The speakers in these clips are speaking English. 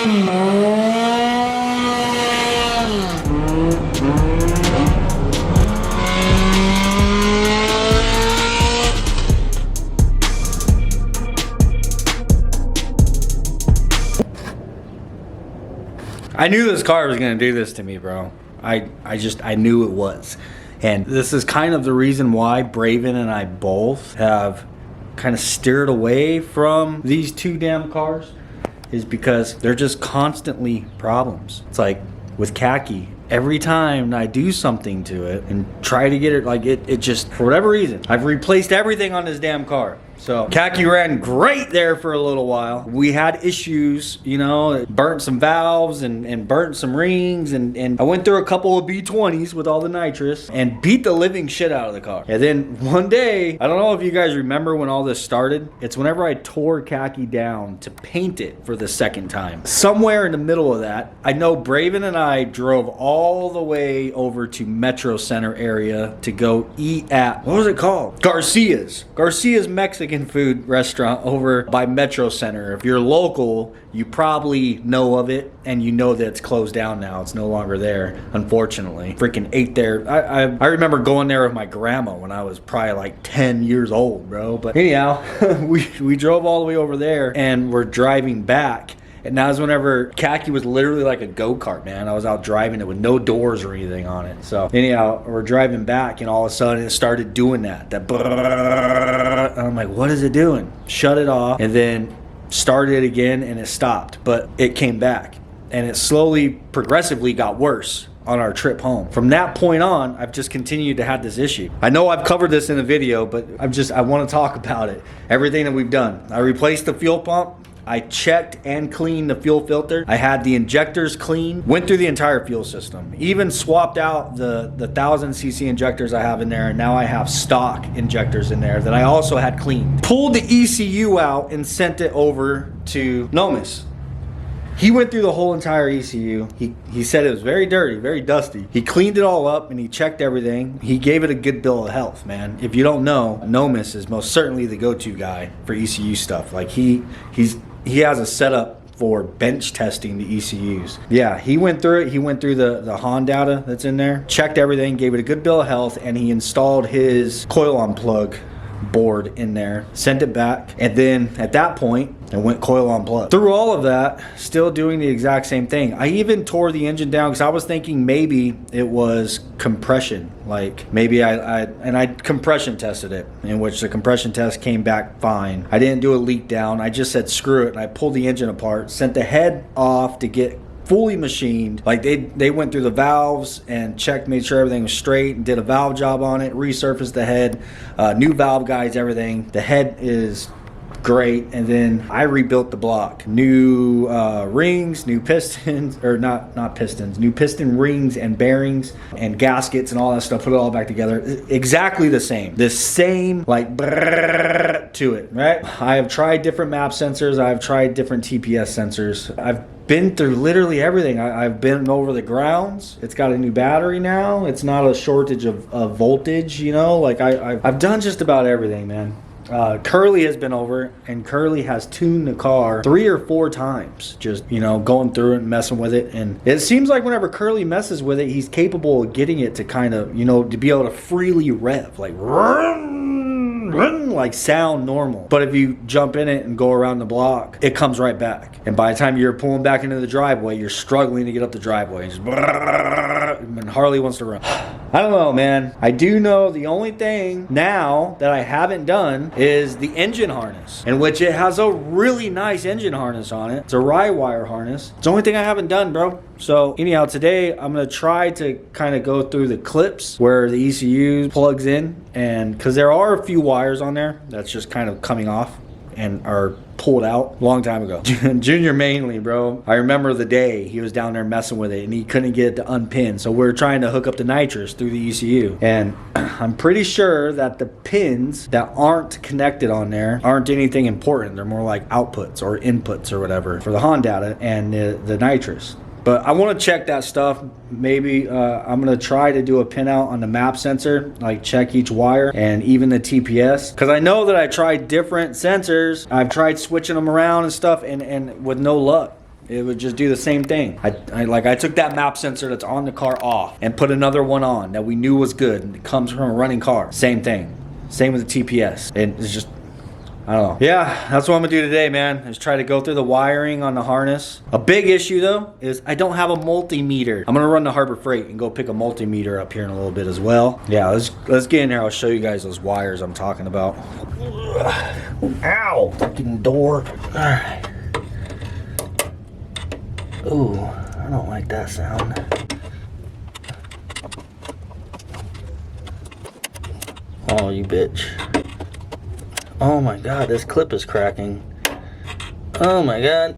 I knew this car was gonna do this to me, bro. I knew it was. And this is kind of the reason why Braven and I both have kind of steered away from these two damn cars, is because they're just constantly problems. It's like with khaki, every time I do something to it and try to get it, like it just, for whatever reason, I've replaced everything on this damn car. So khaki ran great there for a little while. We had issues, you know, burnt some valves and burnt some rings, and I went through a couple of B20s with all the nitrous and beat the living shit out of the car. And then one day, I don't know if you guys remember when all this started, it's whenever I tore khaki down to paint it for the second time. Somewhere in the middle of that, I know Braven and I drove all the way over to Metro Center area to go eat at, what was it called? Garcia's Mexican food restaurant over by Metro Center. If you're local, you probably know of it, and you know that it's closed down now. It's no longer there, unfortunately. Freaking ate there. I remember going there with my grandma when I was probably like 10 years old, bro. But anyhow, we drove all the way over there, and we're driving back. And that was whenever khaki was literally like a go-kart, man. I was out driving it with no doors or anything on it. So anyhow, we're driving back, and all of a sudden it started doing that. And I'm like, what is it doing? Shut it off, and then started it again, and it stopped. But it came back, and it slowly, progressively got worse on our trip home. From that point on, I've just continued to have this issue. I know I've covered this in a video, but I want to talk about it. Everything that we've done. I replaced the fuel pump. I checked and cleaned the fuel filter. I had the injectors clean, went through the entire fuel system, even swapped out the 1000cc injectors I have in there, and now I have stock injectors in there that I also had cleaned. Pulled the ECU out and sent it over to Nomis. He went through the whole entire ECU. He said it was very dirty, very dusty. He cleaned it all up and he checked everything. He gave it a good bill of health, man. If you don't know, Nomis is most certainly the go-to guy for ECU stuff. Like he has a setup for bench testing the ECUs. Yeah, he went through it. He went through the HON data that's in there, checked everything, gave it a good bill of health, and he installed his coil on plug board in there, sent it back, and then at that point it went coil on plug. Through all of that, still doing the exact same thing. I even tore the engine down because I was thinking maybe it was compression. Like maybe I compression tested it, in which the compression test came back fine. I didn't do a leak down. I just said screw it, and I pulled the engine apart, sent the head off to get fully machined. Like they went through the valves and checked, made sure everything was straight, and did a valve job on it, resurfaced the head, new valve guides, everything. The head is great. And then I rebuilt the block, new rings, new pistons, or not pistons, new piston rings and bearings and gaskets and all that stuff, put it all back together. Exactly the same like to it, right? I have tried different map sensors. I've tried different TPS sensors. I've been through literally everything. I've been over the grounds. It's got a new battery now. It's not a shortage of voltage, you know. Like I've done just about everything, man. Curly has been over, and Curly has tuned the car 3 or 4 times, just, you know, going through it and messing with it. And it seems like whenever Curly messes with it, he's capable of getting it to kind of, you know, to be able to freely rev, like like sound normal. But if you jump in it and go around the block, it comes right back. And by the time you're pulling back into the driveway, you're struggling to get up the driveway. And Harley wants to run. I don't know, man. I do know the only thing now that I haven't done is the engine harness, in which it has a really nice engine harness on it. It's a rye wire harness. It's the only thing I haven't done, bro. So anyhow, today I'm going to try to kind of go through the clips where the ECU plugs in, and because there are a few wires on there that's just kind of coming off and are pulled out a long time ago. Junior mainly, bro. I remember the day he was down there messing with it and he couldn't get it to unpin. So we're trying to hook up the nitrous through the ECU. And I'm pretty sure that the pins that aren't connected on there aren't anything important. They're more like outputs or inputs or whatever for the HON data and the nitrous. But I want to check that stuff. Maybe I'm going to try to do a pinout on the map sensor, like check each wire and even the TPS. Because I know that I tried different sensors. I've tried switching them around and stuff, and with no luck. It would just do the same thing. I took that map sensor that's on the car off and put another one on that we knew was good and it comes from a running car. Same thing. Same with the TPS. And it's just, I don't know. Yeah, that's what I'm gonna do today, man, is try to go through the wiring on the harness. A big issue though is I don't have a multimeter. I'm gonna run to Harbor Freight and go pick a multimeter up here in a little bit as well. Yeah, let's get in there. I'll show you guys those wires I'm talking about. Ow, fucking door. All right. Ooh, I don't like that sound. Oh, you bitch. Oh my god, this clip is cracking. Oh my god.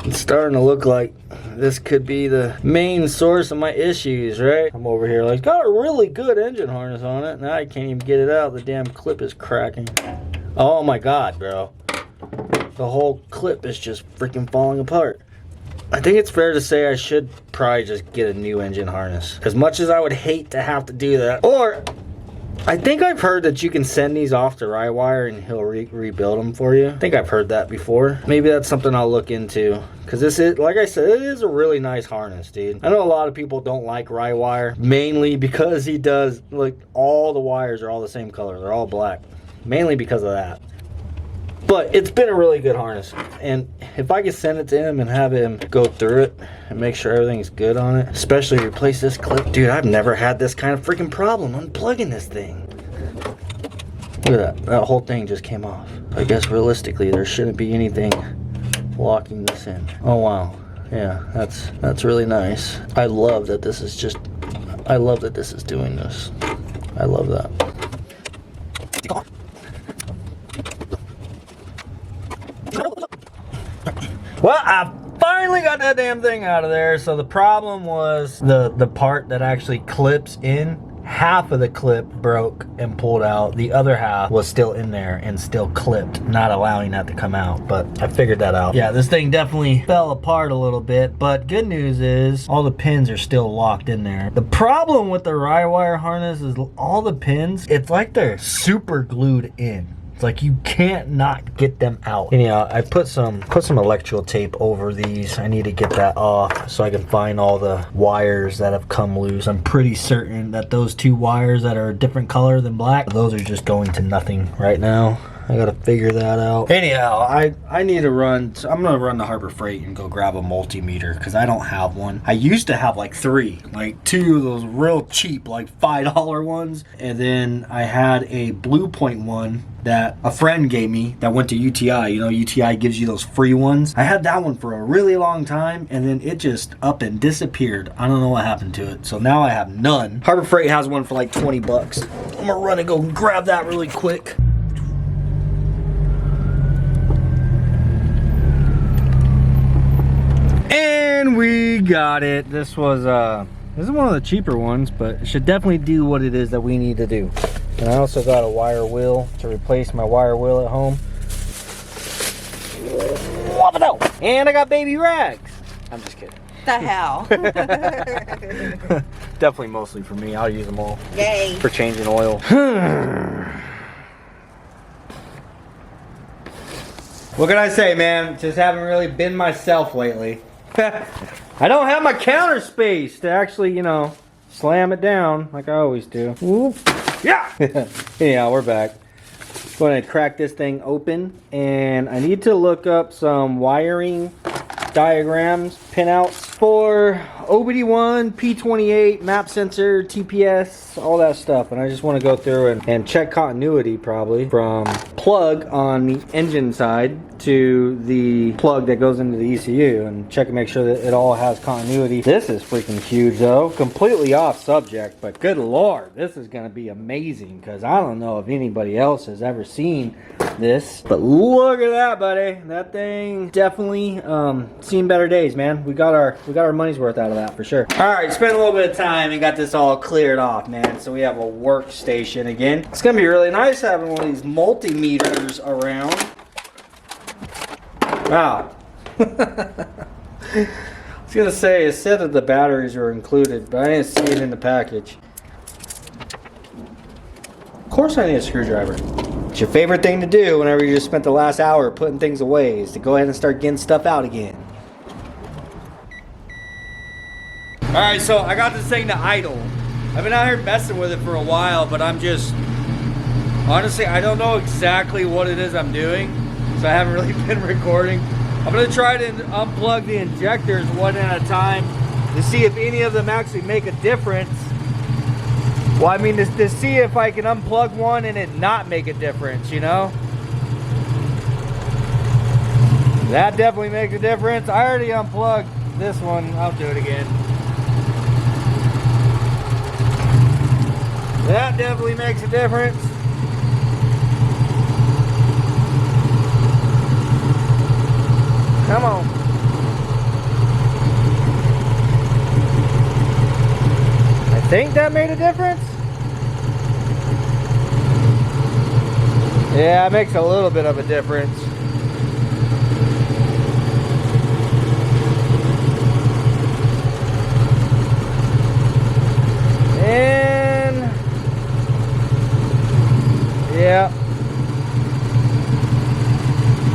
It's starting to look like this could be the main source of my issues, right? I'm over here like, got a really good engine harness on it. Now I can't even get it out. The damn clip is cracking. Oh my god, bro. The whole clip is just freaking falling apart. I think it's fair to say I should probably just get a new engine harness. As much as I would hate to have to do that. Or, I think I've heard that you can send these off to Rywire and he'll rebuild them for you. I think I've heard that before. Maybe that's something I'll look into. Because this is, like I said, it is a really nice harness, dude. I know a lot of people don't like Rywire. Mainly because he does, like, all the wires are all the same color. They're all black. Mainly because of that. But it's been a really good harness, and if I could send it to him and have him go through it and make sure everything's good on it, especially replace this clip. Dude, I've never had this kind of freaking problem unplugging this thing. Look at that. That whole thing just came off. I guess realistically there shouldn't be anything locking this in. Oh wow. Yeah, that's really nice. I love that this is doing this. I love that. Well, I finally got that damn thing out of there. So the problem was the part that actually clips in. Half of the clip broke and pulled out. The other half was still in there and still clipped, not allowing that to come out. But I figured that out. Yeah, this thing definitely fell apart a little bit. But good news is all the pins are still locked in there. The problem with the Rywire harness is all the pins, it's like they're super glued in. It's like you can't not get them out. Anyhow, I put some electrical tape over these. I need to get that off so I can find all the wires that have come loose. I'm pretty certain that those two wires that are a different color than black, those are just going to nothing right now. I gotta figure that out. Anyhow, I need to run. So I'm gonna run to Harbor Freight and go grab a multimeter because I don't have one. I used to have like three, like two of those real cheap, like $5 ones, and then I had a Blue Point one that a friend gave me that went to UTI. You know, UTI gives you those free ones. I had that one for a really long time, and then it just up and disappeared. I don't know what happened to it. So now I have none. Harbor Freight has one for like 20 bucks. I'm gonna run and go grab that really quick. And we got it. This is one of the cheaper ones, but it should definitely do what it is that we need to do. And I also got a wire wheel to replace my wire wheel at home. And I got baby rags. I'm just kidding. The hell? Definitely mostly for me. I'll use them all. Yay. For changing oil. What can I say, man? Just haven't really been myself lately. I don't have my counter space to actually, you know, slam it down like I always do. Whoop. Yeah! Anyhow, we're back. Going to crack this thing open, and I need to look up some wiring diagrams, pinouts for OBD1, P28, map sensor, TPS, all that stuff. And I just want to go through and check continuity probably from plug on the engine side to the plug that goes into the ECU and check and make sure that it all has continuity. This is freaking huge though. Completely off subject, but good lord, this is going to be amazing because I don't know if anybody else has ever seen this, but look at that, buddy. That thing definitely seen better days, man. We got our money's worth out of that for sure. All right, spent a little bit of time and got this all cleared off, man. So we have a workstation again. It's gonna be really nice having one of these multimeters around. Wow. I was gonna say, it said that the batteries were included, but I didn't see it in the package. Of course I need a screwdriver. It's your favorite thing to do whenever you just spent the last hour putting things away, is to go ahead and start getting stuff out again. Alright, so I got this thing to idle. I've been out here messing with it for a while, but I'm just, honestly, I don't know exactly what it is I'm doing, so I haven't really been recording. I'm gonna try to unplug the injectors one at a time to see if any of them actually make a difference. Well, I mean, to see if I can unplug one and it not make a difference, you know? That definitely makes a difference. I already unplugged this one. I'll do it again. That definitely makes a difference. Come on. I think that made a difference. Yeah, it makes a little bit of a difference. And yeah,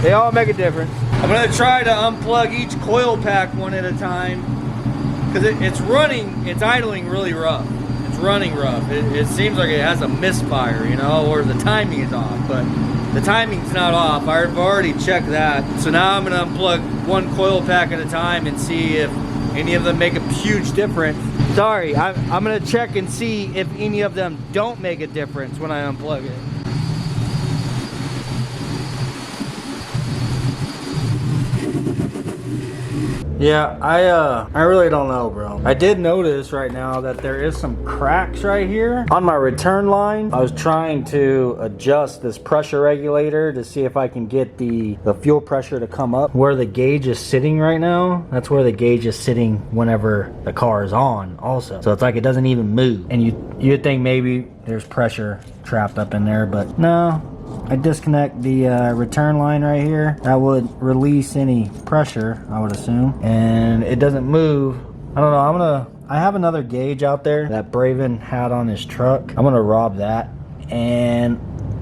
they all make a difference. I'm gonna try to unplug each coil pack one at a time, because it's running, it's idling really rough. It's running rough. It seems like it has a misfire, you know, or the timing is off, but the timing's not off. I've already checked that. So now I'm gonna unplug one coil pack at a time and see if any of them make a huge difference. Sorry, I'm gonna check and see if any of them don't make a difference when I unplug it. Yeah, I really don't know, bro. I did notice right now that there is some cracks right here on my return line. I was trying to adjust this pressure regulator to see if I can get the fuel pressure to come up. Where the gauge is sitting right now, that's where the gauge is sitting whenever the car is on also. So it's like it doesn't even move. And you'd think maybe there's pressure trapped up in there, but no. I disconnect the return line right here. That would release any pressure, I would assume, and it doesn't move. I don't know. I have another gauge out there that Bravin had on his truck. I'm gonna rob that, and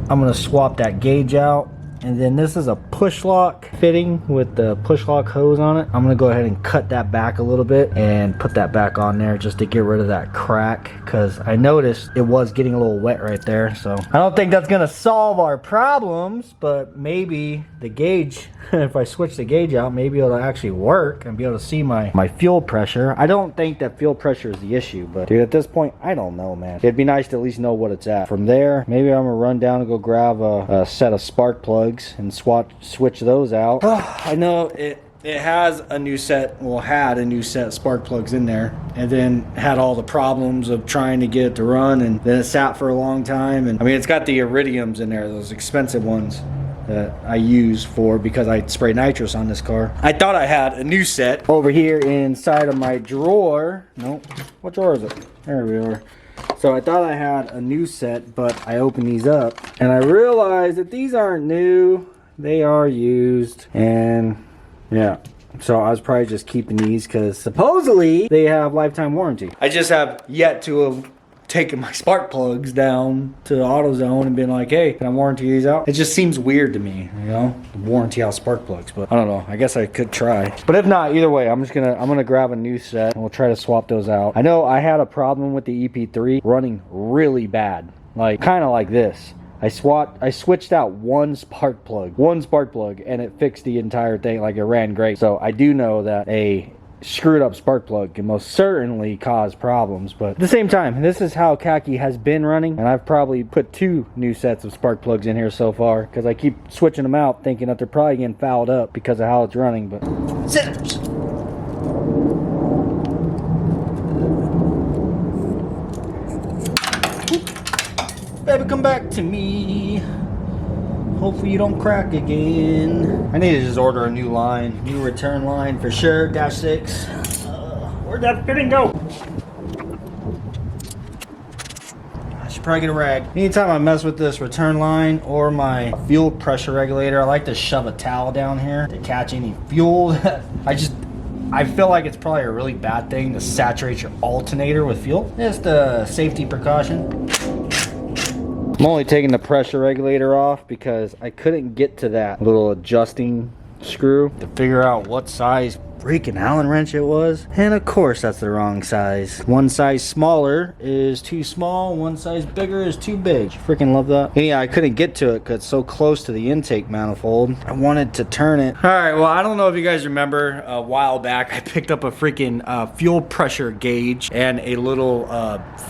I'm gonna swap that gauge out. And then this is a push lock fitting with the push lock hose on it. I'm gonna go ahead and cut that back a little bit and put that back on there just to get rid of that crack, because I noticed it was getting a little wet right there. So I don't think that's gonna solve our problems, but maybe the gauge, if I switch the gauge out, maybe it'll actually work and be able to see my fuel pressure. I don't think that fuel pressure is the issue, but dude, at this point, I don't know, man. It'd be nice to at least know what it's at. From there, maybe I'm gonna run down and go grab a set of spark plugs and switch those out. I know it has a new set, well, had a new set of spark plugs in there, and then had all the problems of trying to get it to run, and then it sat for a long time. And I mean, it's got the iridiums in there, those expensive ones that I use because I spray nitrous on this car. I thought I had a new set over here inside of my drawer. Nope. What drawer is it? There we are. So I thought I had a new set, but I opened these up and I realized that these aren't new. They are used, and yeah. So I was probably just keeping these because supposedly they have lifetime warranty. I just have yet to have taken my spark plugs down to AutoZone and been like, hey, can I warranty these out? It just seems weird to me, you know, to warranty out spark plugs, but I don't know. I guess I could try. But if not, either way, I'm gonna grab a new set and we'll try to swap those out. I know I had a problem with the EP3 running really bad, like kind of like this. I switched out one spark plug, and it fixed the entire thing. Like, it ran great. So I do know that a screwed up spark plug can most certainly cause problems, but at the same time, this is how khaki has been running, and I've probably put 2 new sets of spark plugs in here so far because I keep switching them out thinking that they're probably getting fouled up because of how it's running. But sinners. Baby, come back to me. Hopefully you don't crack again. I need to just order a new line. New return line for sure. -6. Where'd that fitting go? I should probably get a rag. Anytime I mess with this return line or my fuel pressure regulator, I like to shove a towel down here to catch any fuel. I feel like it's probably a really bad thing to saturate your alternator with fuel. Just a safety precaution. I'm only taking the pressure regulator off because I couldn't get to that little adjusting screw to figure out what size freaking Allen wrench it was, and of course that's the wrong size. One size smaller is too small, one size bigger is too big. Freaking love that. And yeah, I couldn't get to it because it's so close to the intake manifold. I wanted to turn it. All right, well, I don't know if you guys remember a while back I picked up a freaking fuel pressure gauge and a little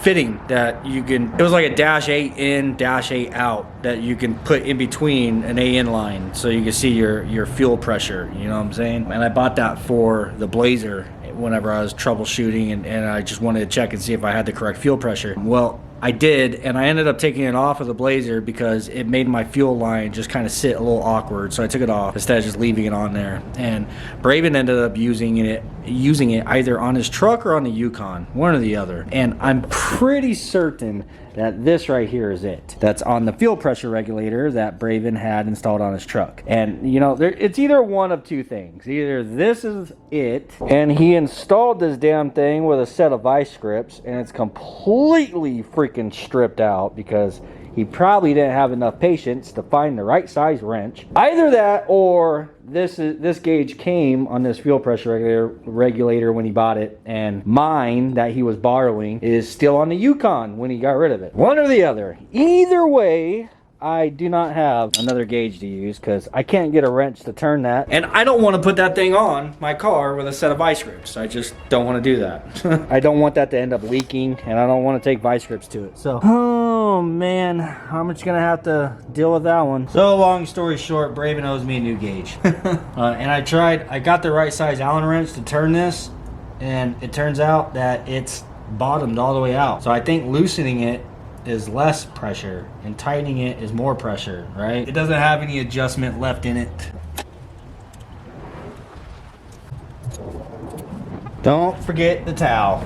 fitting that you can, it was like a -8 in, -8 out that you can put in between an AN line so you can see your fuel pressure, you know what I'm saying? And I bought that for the Blazer whenever I was troubleshooting, and I just wanted to check and see if I had the correct fuel pressure. Well, I did, and I ended up taking it off of the Blazer because it made my fuel line just kind of sit a little awkward, so I took it off instead of just leaving it on there. And Braven ended up using it either on his truck or on the Yukon, one or the other. And I'm pretty certain that this right here is it. That's on the fuel pressure regulator that Braven had installed on his truck. And you know, it's either one of two things. Either this is it, and he installed this damn thing with a set of vice grips, and it's completely freaking stripped out because he probably didn't have enough patience to find the right size wrench. Either that, or this gauge came on this fuel pressure regulator when he bought it, and mine that he was borrowing is still on the Yukon when he got rid of it. One or the other. Either way, I do not have another gauge to use because I can't get a wrench to turn that. And I don't want to put that thing on my car with a set of vice grips. I just don't want to do that. I don't want that to end up leaking, and I don't want to take vice grips to it. So, oh man, I'm just going to have to deal with that one. So long story short, Braven owes me a new gauge. And I got the right size Allen wrench to turn this, and it turns out that it's bottomed all the way out. So I think loosening it is less pressure and tightening it is more pressure, right? It doesn't have any adjustment left in it. Don't forget the towel.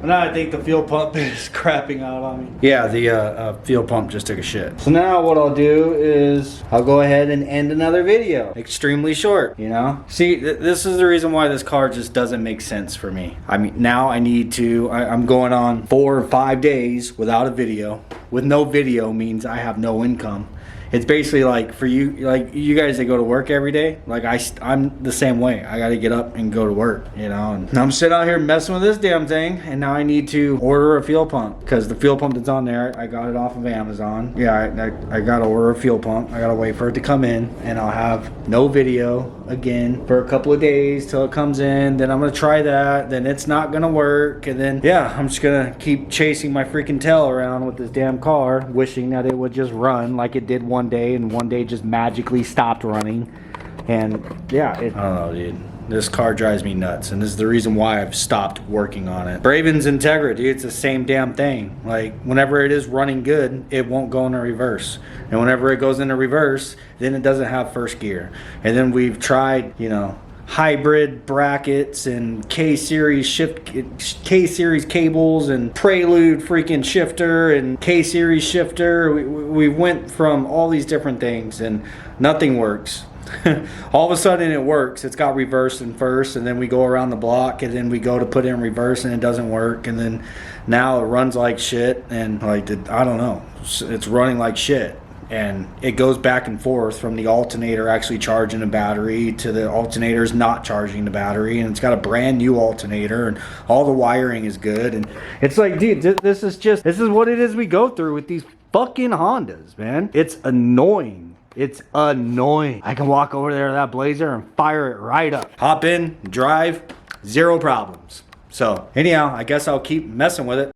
Now I think the fuel pump is crapping out on me. Yeah, the fuel pump just took a shit. So now what I'll do is I'll go ahead and end another video. Extremely short, you know? See, this is the reason why this car just doesn't make sense for me. I mean, now I need to, I'm going on 4 or 5 days without a video. With no video means I have no income. It's basically like for you, like you guys that go to work every day, like I'm the same way. I got to get up and go to work, you know, and I'm sitting out here messing with this damn thing, and now I need to order a fuel pump because the fuel pump that's on there, I got it off of Amazon. Yeah, I got to order a fuel pump. I got to wait for it to come in, and I'll have no video again for a couple of days till it comes in. Then I'm going to try that. Then it's not going to work. And then, yeah, I'm just going to keep chasing my freaking tail around with this damn car, wishing that it would just run like it did one day, and one day just magically stopped running. And yeah, I don't know, dude. This car drives me nuts, and this is the reason why I've stopped working on it. Braven's Integra, dude, it's the same damn thing. Like, whenever it is running good, it won't go into reverse. And whenever it goes into reverse, then it doesn't have first gear. And then we've tried, you know, hybrid brackets and K-series cables and Prelude freaking shifter and K-series shifter. We went from all these different things, and nothing works. All of a sudden it works. It's got reverse and first, and then we go around the block, and then we go to put it in reverse, and it doesn't work. And then now it runs like shit, and like I don't know, it's running like shit. And it goes back and forth from the alternator actually charging the battery to the alternators not charging the battery, and it's got a brand new alternator, and all the wiring is good. And it's like, dude, this is what it is we go through with these fucking Hondas, man. It's annoying. It's annoying. I can walk over there to that Blazer and fire it right up. Hop in, drive, zero problems. So anyhow, I guess I'll keep messing with it.